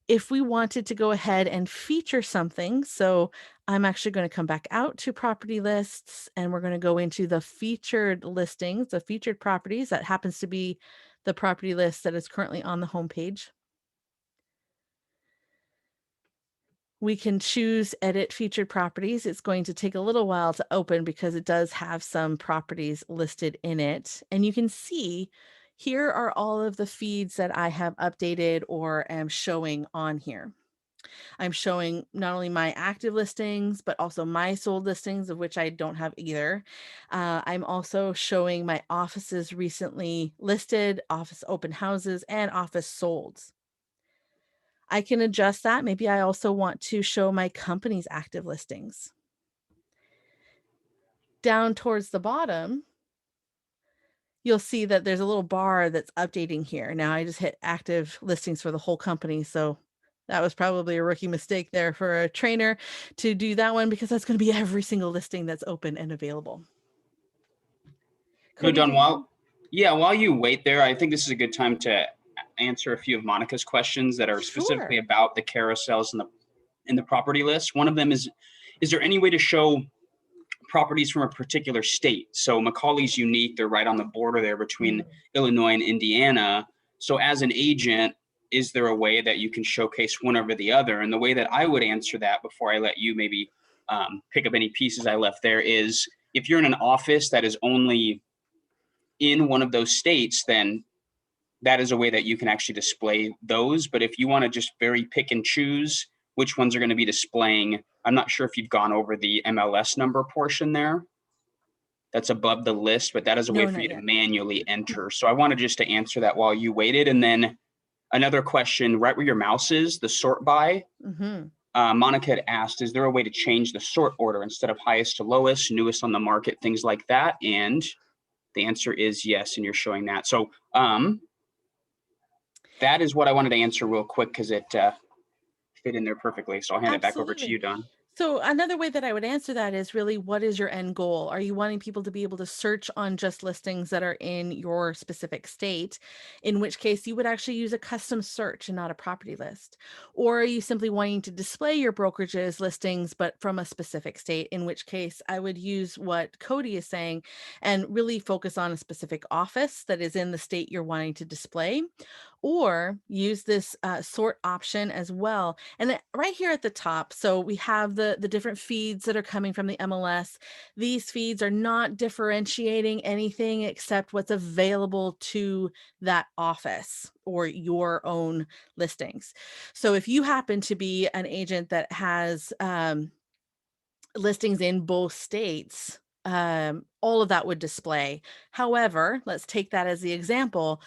If we wanted to go ahead and feature something, so I'm actually going to come back out to property lists and we're going to go into the featured listings, the featured properties. That happens to be the property list that is currently on the homepage. We can choose edit featured properties. It's going to take a little while to open because it does have some properties listed in it. And you can see here are all of the feeds that I have updated or am showing on here. I'm showing not only my active listings, but also my sold listings, of which I don't have either. I'm also showing my offices recently listed, office open houses, and office solds. I can adjust that. Maybe I also want to show my company's active listings. Down towards the bottom, you'll see that there's a little bar that's updating here. Now I just hit active listings for the whole company. So that was probably a rookie mistake there for a trainer to do that one, because that's going to be every single listing that's open and available. Cody, Don, did you? while you wait there, I think this is a good time to answer a few of Monica's questions that are specifically Sure. about the carousels and the property list. One of them is there any way to show properties from a particular state? So McColly's unique. They're right on the border there between Illinois and Indiana. So as an agent, is there a way that you can showcase one over the other? And the way that I would answer that, before I let you maybe pick up any pieces I left there, is if you're in an office that is only in one of those states, then that is a way that you can actually display those. But if you want to just very pick and choose which ones are going to be displaying. I'm not sure if you've gone over the MLS number portion there. That's above the list, but that is a way No, for not you to yet. manually enter. So I wanted just to answer that while you waited. And then another question, right where your mouse is, the sort by, Hmm. Monica had asked, is there a way to change the sort order instead of highest to lowest, newest on the market, things like that? And the answer is yes, and you're showing that. So that is what I wanted to answer real quick because it fit in there perfectly. So I'll hand it back over to Absolutely. you, Don. So another way that I would answer that is really, what is your end goal? Are you wanting people to be able to search on just listings that are in your specific state, in which case you would actually use a custom search and not a property list? Or are you simply wanting to display your brokerage's listings, but from a specific state, in which case I would use what Cody is saying and really focus on a specific office that is in the state you're wanting to display, or use this sort option as well. And right here at the top, so we have the different feeds that are coming from the MLS. These feeds are not differentiating anything except what's available to that office or your own listings. So if you happen to be an agent that has listings in both states, all of that would display. However, let's take that as the example.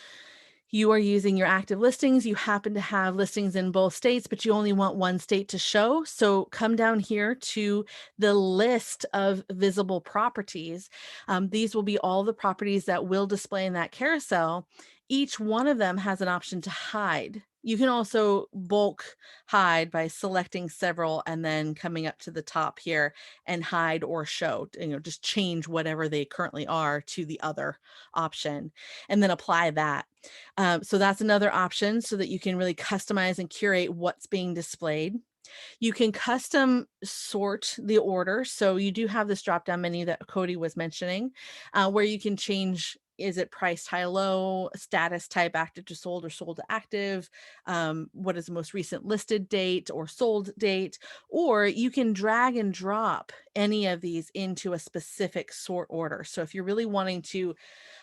You are using your active listings. You happen to have listings in both states, but you only want one state to show. So come down here to the list of visible properties. These will be all the properties that will display in that carousel. Each one of them has an option to hide. You can also bulk hide by selecting several and then coming up to the top here and hide or show, just change whatever they currently are to the other option and then apply that. So that's another option so that you can really customize and curate what's being displayed. You can custom sort the order. So you do have this drop down menu that Cody was mentioning, where you can change, is it priced high low, status type, active to sold or sold to active, what is the most recent listed date or sold date, or you can drag and drop any of these into a specific sort order. So if you're really wanting to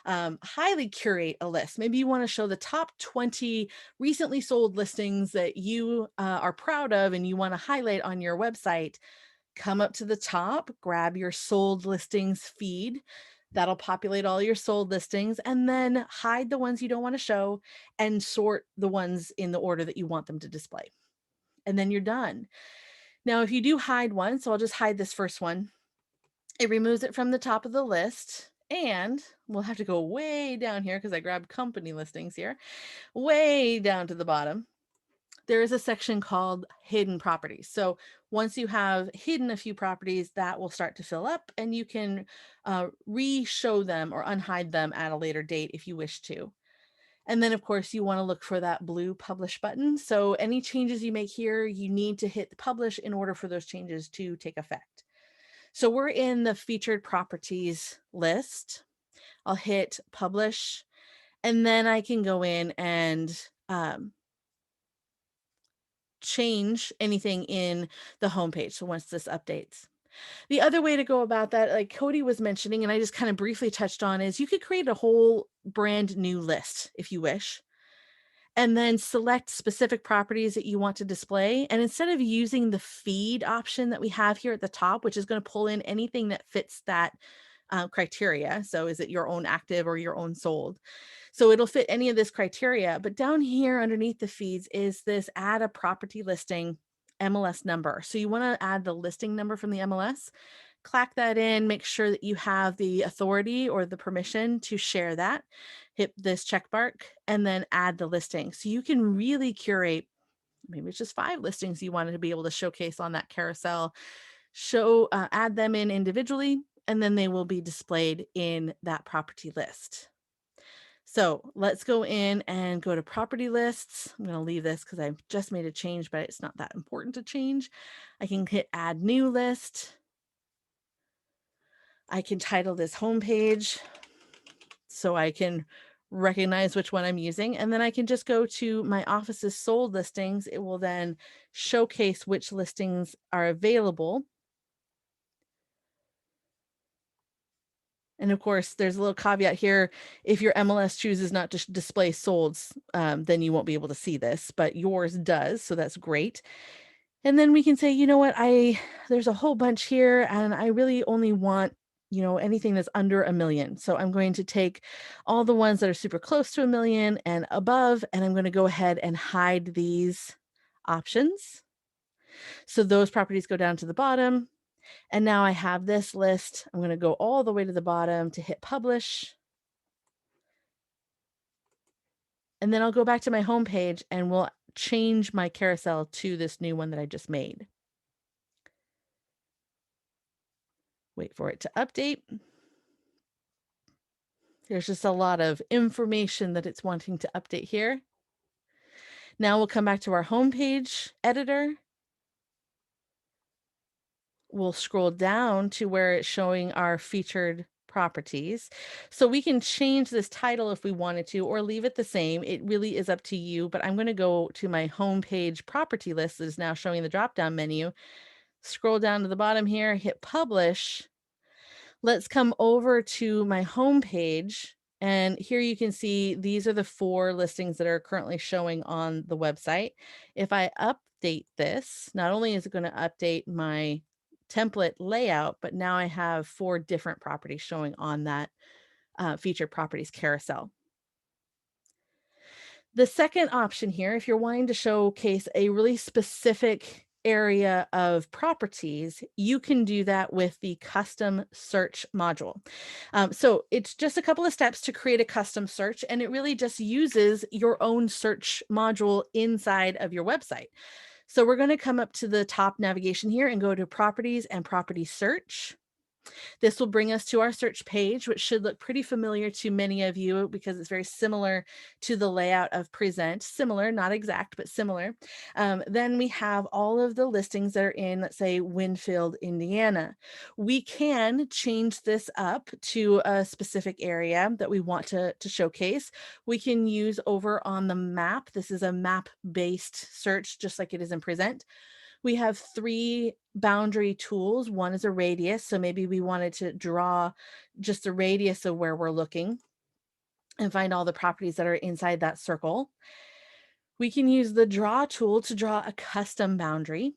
highly curate a list, maybe you want to show the top 20 recently sold listings that you are proud of and you want to highlight on your website, come up to the top, grab your sold listings feed. That'll populate all your sold listings, and then hide the ones you don't want to show and sort the ones in the order that you want them to display. And then you're done. Now, if you do hide one, so I'll just hide this first one, it removes it from the top of the list. And we'll have to go way down here because I grabbed company listings here, way down to the bottom. There is a section called hidden properties. So once you have hidden a few properties, that will start to fill up and you can re-show them or unhide them at a later date if you wish to. And then of course you want to look for that blue publish button. So any changes you make here, you need to hit publish in order for those changes to take effect. So we're in the featured properties list. I'll hit publish, and then I can go in and change anything in the homepage. So once this updates. The other way to go about that, like Cody was mentioning, and I just kind of briefly touched on, is you could create a whole brand new list if you wish, and then select specific properties that you want to display. And instead of using the feed option that we have here at the top, which is going to pull in anything that fits that criteria. So is it your own active or your own sold? So it'll fit any of this criteria. But down here underneath the feeds is this add a property listing MLS number. So you want to add the listing number from the MLS, clack that in, make sure that you have the authority or the permission to share that, hit this check mark, and then add the listing. So you can really curate, maybe it's just 5 listings you wanted to be able to showcase on that carousel, add them in individually, and then they will be displayed in that property list. So let's go in and go to property lists. I'm going to leave this because I've just made a change, but it's not that important to change. I can hit add new list. I can title this homepage so I can recognize which one I'm using. And then I can just go to my office's sold listings. It will then showcase which listings are available. And of course, there's a little caveat here. If your MLS chooses not to display solds, then you won't be able to see this, but yours does. So that's great. And then we can say, you know what, there's a whole bunch here and I really only want, anything that's under 1 million. So I'm going to take all the ones that are super close to 1 million and above, and I'm going to go ahead and hide these options. So those properties go down to the bottom. And now I have this list. I'm going to go all the way to the bottom to hit publish. And then I'll go back to my home page and we'll change my carousel to this new one that I just made. Wait for it to update. There's just a lot of information that it's wanting to update here. Now we'll come back to our homepage editor. We'll scroll down to where it's showing our featured properties. So we can change this title if we wanted to, or leave it the same. It really is up to you, but I'm going to go to my homepage property list that is now showing the drop-down menu. Scroll down to the bottom here, hit publish. Let's come over to my homepage. And here you can see these are the 4 listings that are currently showing on the website. If I update this, not only is it going to update my template layout, but now I have 4 different properties showing on that featured properties carousel. The second option here, if you're wanting to showcase a really specific area of properties, you can do that with the custom search module. So it's just a couple of steps to create a custom search, and it really just uses your own search module inside of your website. So we're going to come up to the top navigation here and go to properties and property search. This will bring us to our search page, which should look pretty familiar to many of you because it's very similar to the layout of Present. Similar, not exact, but similar. Then we have all of the listings that are in, let's say, Winfield, Indiana. We can change this up to a specific area that we want to showcase. We can use over on the map. This is a map-based search, just like it is in Present. We have 3 boundary tools. One is a radius. So maybe we wanted to draw just a radius of where we're looking and find all the properties that are inside that circle. We can use the draw tool to draw a custom boundary.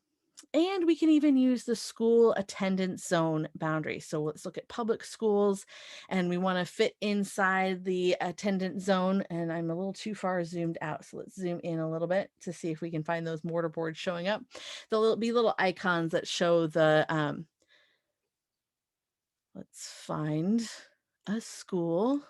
And we can even use the school attendance zone boundary. So let's look at public schools, and we want to fit inside the attendance zone. And I'm a little too far zoomed out. So let's zoom in a little bit to see if we can find those mortar boards showing up. There'll be little icons that show the, let's find a school.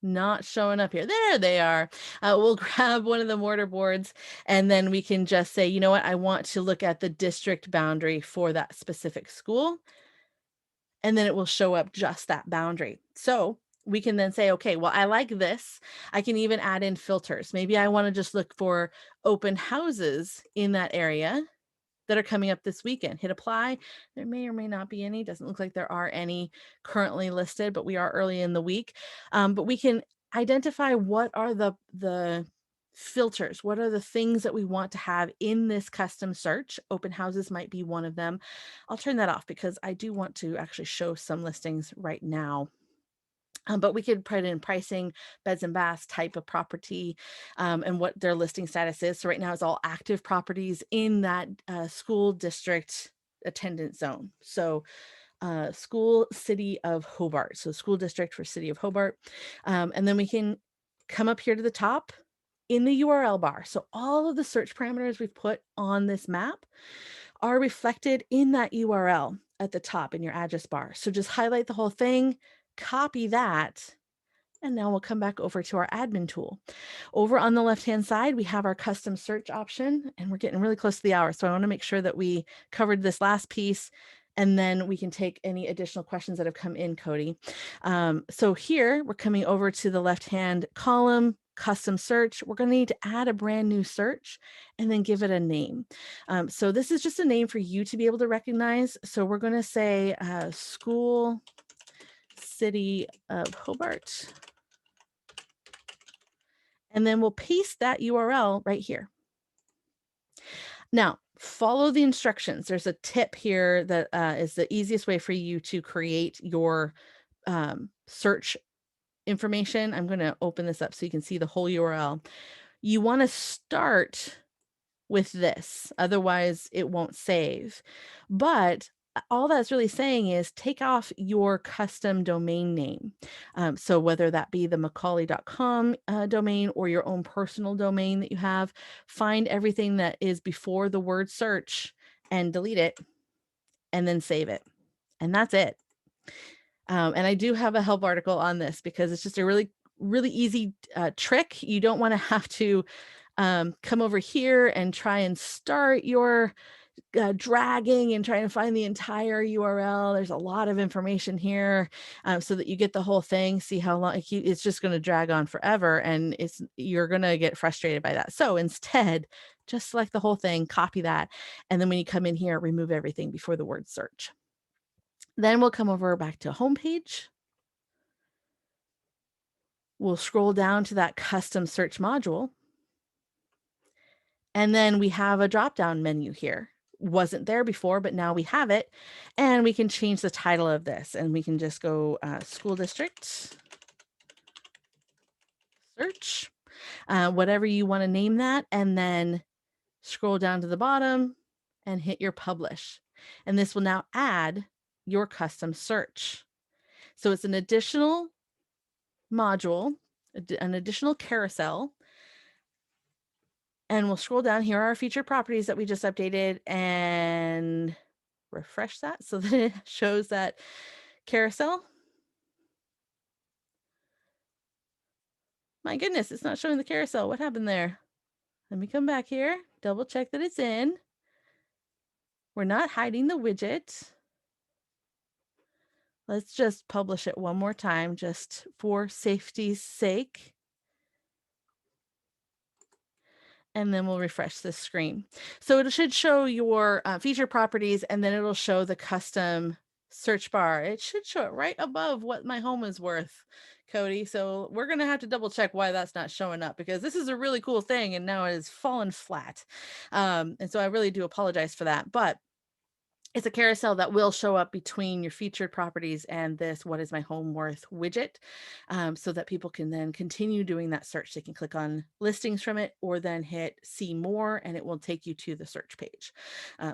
Not showing up here. There they are. We'll grab one of the mortar boards and then we can just say, you know what, I want to look at the district boundary for that specific school. And then it will show up just that boundary. So we can then say, okay, well, I like this. I can even add in filters. Maybe I want to just look for open houses in that area that are coming up this weekend. Hit apply. There may or may not be any. Doesn't look like there are any currently listed, but we are early in the week. But we can identify what are the filters, what are the things that we want to have in this custom search. Open houses might be one of them. I'll turn that off because I do want to actually show some listings right now. But we could put in pricing, beds and baths, type of property, and what their listing status is. So right now it's all active properties in that school district attendance zone. So school city of Hobart. So school district for city of Hobart. And then we can come up here to the top in the URL bar. So all of the search parameters we've put on this map are reflected in that URL at the top in your address bar. So just highlight the whole thing, copy that, and now we'll come back over to our admin tool. Over on the left-hand side, we have our custom search option, and we're getting really close to the hour. So I want to make sure that we covered this last piece, and then we can take any additional questions that have come in, Cody. So here we're coming over to the left-hand column, custom search. We're going to need to add a brand new search and then give it a name. So this is just a name for you to be able to recognize. So we're going to say school city of Hobart. And then we'll paste that URL right here. Now, follow the instructions. There's a tip here that is the easiest way for you to create your search information. I'm going to open this up so you can see the whole URL. You want to start with this. Otherwise, it won't save. But all that's really saying is take off your custom domain name. So whether that be the McColly.com domain or your own personal domain that you have, find everything that is before the word search and delete it and then save it. And that's it. And I do have a help article on this because it's just a really, really easy trick. You don't want to have to come over here and try and start your dragging and trying to find the entire URL. There's a lot of information here so that you get the whole thing. See how long it's just going to drag on forever, and you're going to get frustrated by that. So instead, just select the whole thing, copy that, and then when you come in here, remove everything before the word search. Then we'll come over back to homepage. We'll scroll down to that custom search module. And then we have a drop-down menu here. Wasn't there before, but now we have it. And we can change the title of this, and we can just go school district search, whatever you want to name that, and then scroll down to the bottom and hit your publish. And this will now add your custom search. So it's an additional module, an additional carousel. And we'll scroll down. Here are our featured properties that we just updated and refresh that so that it shows that carousel. My goodness, it's not showing the carousel. What happened there? Let me come back here, double check that it's in. We're not hiding the widget. Let's just publish it one more time just for safety's sake. And then we'll refresh this screen. So it should show your feature properties, and then it'll show the custom search bar. It should show it right above what my home is worth, Cody. So we're going to have to double check why that's not showing up, because this is a really cool thing and now it has fallen flat. And so I really do apologize for that. But it's a carousel that will show up between your featured properties and this what is my home worth widget, so that people can then continue doing that search. They can click on listings from it or then hit see more, and it will take you to the search page.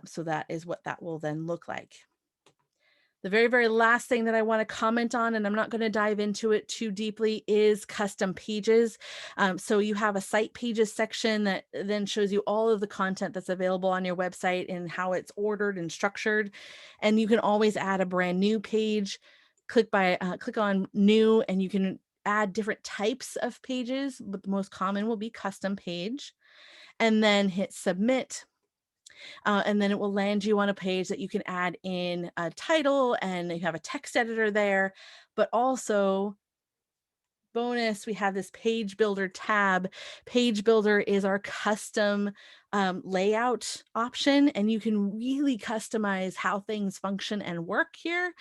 So that is what that will then look like. The very, very last thing that I want to comment on, and I'm not going to dive into it too deeply, is custom pages. So you have a site pages section that then shows you all of the content that's available on your website and how it's ordered and structured. And you can always add a brand new page. Click on new, and you can add different types of pages, but the most common will be custom page. And then hit submit. And then it will land you on a page that you can add in a title, and you have a text editor there, but also bonus, we have this page builder tab. Page builder is our custom layout option, and you can really customize how things function and work here.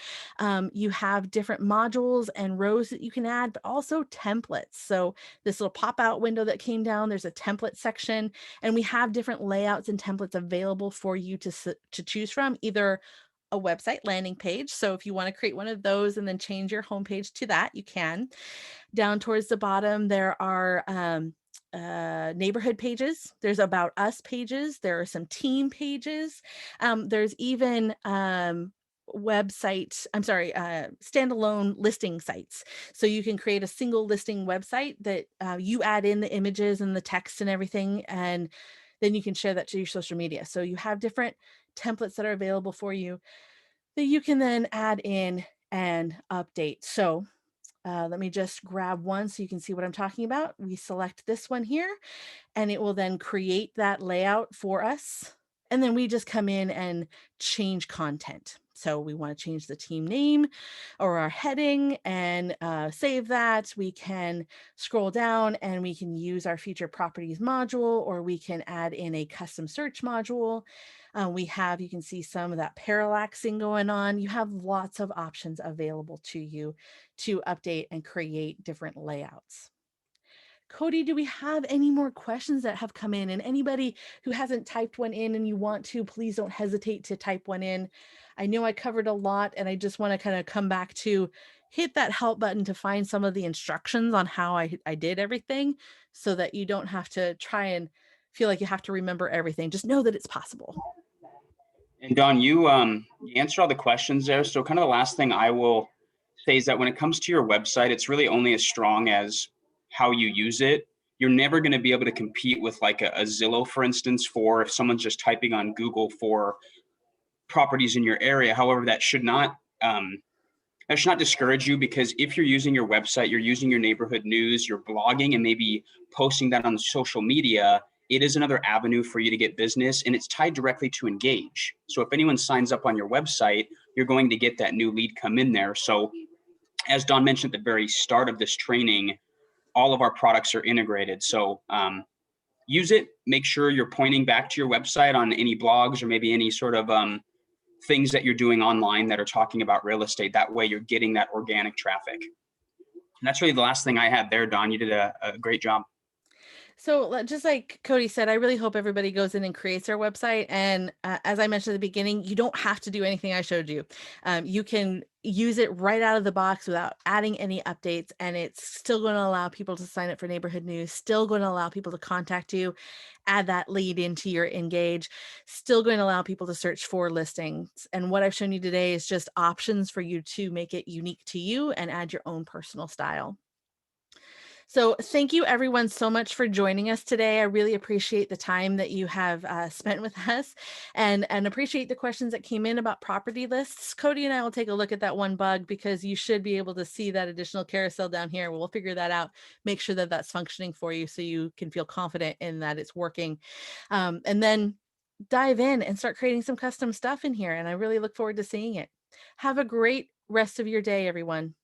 You have different modules and rows that you can add, but also templates. So this little pop-out window that came down, there's a template section, and we have different layouts and templates available for you to choose from, either a website landing page. So if you want to create one of those and then change your homepage to that, you can. Down towards the bottom, there are neighborhood pages. There's about us pages. There are some team pages. There's even standalone listing sites. So you can create a single listing website that you add in the images and the text and everything, and then you can share that to your social media. So you have different templates that are available for you that you can then add in and update. So let me just grab one so you can see what I'm talking about. We select this one here, and it will then create that layout for us. And then we just come in and change content. So we want to change the team name or our heading and save that. We can scroll down and we can use our feature properties module, or we can add in a custom search module. You can see some of that parallaxing going on. You have lots of options available to you to update and create different layouts. Cody, do we have any more questions that have come in? And anybody who hasn't typed one in and you want to, please don't hesitate to type one in. I know I covered a lot, and I just want to kind of come back to hit that help button to find some of the instructions on how I did everything, so that you don't have to try and feel like you have to remember everything. Just know that it's possible. And Don, you answered all the questions there. So kind of the last thing I will say is that when it comes to your website, it's really only as strong as how you use it. You're never going to be able to compete with like a Zillow, for instance, for if someone's just typing on Google for properties in your area. However, that should not discourage you, because if you're using your website, you're using your neighborhood news, you're blogging and maybe posting that on social media, it is another avenue for you to get business, and it's tied directly to engage. So if anyone signs up on your website, you're going to get that new lead come in there. So as Don mentioned at the very start of this training, all of our products are integrated. So use it, make sure you're pointing back to your website on any blogs or maybe any sort of things that you're doing online that are talking about real estate. That way you're getting that organic traffic. And that's really the last thing I had there, Don. You did a great job. So, just like Cody said, I really hope everybody goes in and creates their website. And as I mentioned at the beginning, you don't have to do anything I showed you. You can use it right out of the box without adding any updates, and it's still going to allow people to sign up for neighborhood news, still going to allow people to contact you, add that lead into your engage, still going to allow people to search for listings. And what I've shown you today is just options for you to make it unique to you and add your own personal style. So thank you everyone so much for joining us today. I really appreciate the time that you have spent with us, and appreciate the questions that came in about property lists. Cody and I will take a look at that one bug, because you should be able to see that additional carousel down here. We'll figure that out, make sure that that's functioning for you so you can feel confident in that it's working. And then dive in and start creating some custom stuff in here. And I really look forward to seeing it. Have a great rest of your day, everyone.